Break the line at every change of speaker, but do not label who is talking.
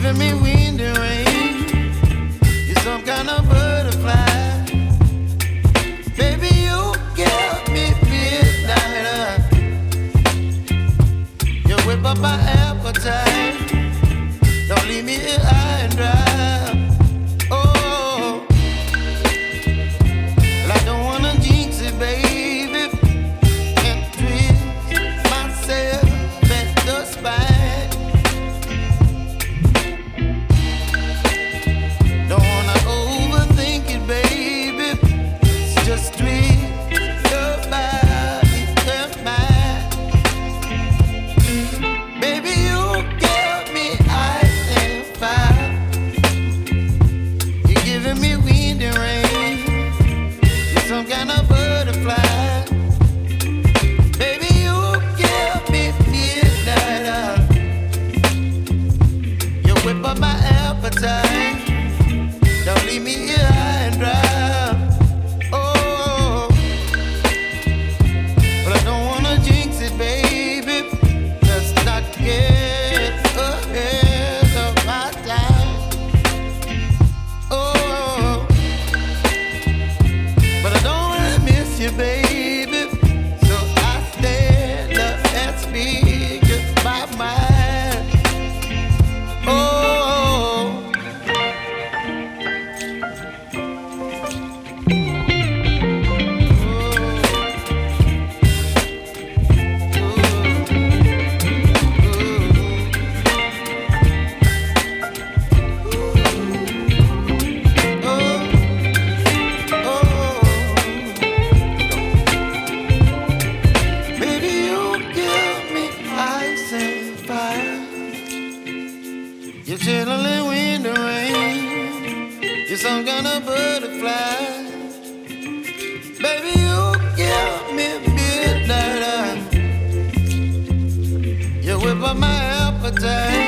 giving me wind and rain. You're some kind of butterfly. Baby, you give me midnight. You whip up my appetite. Don't leave me here high and dry. Oh, well, I don't wanna jinx it, baby. Can't twist myself at the spine. Don't wanna overthink it, baby. It's just twist your body and mine. Baby, you give me ice and fire. You're giving me wind and rain. You're some kind of butterfly. Baby, you give me midnight. You whip up my appetite. Don't leave me here high and dry. Oh, but I don't wanna jinx it, baby. Let's not get ahead of my time. Oh, but I don't wanna miss you, baby. So I stand up and speak my mind. Oh. Baby, you give me ice and fire. You're chilling wind and rain. You're some kind of butterfly. Baby, you give me midnight. You whip up my appetite.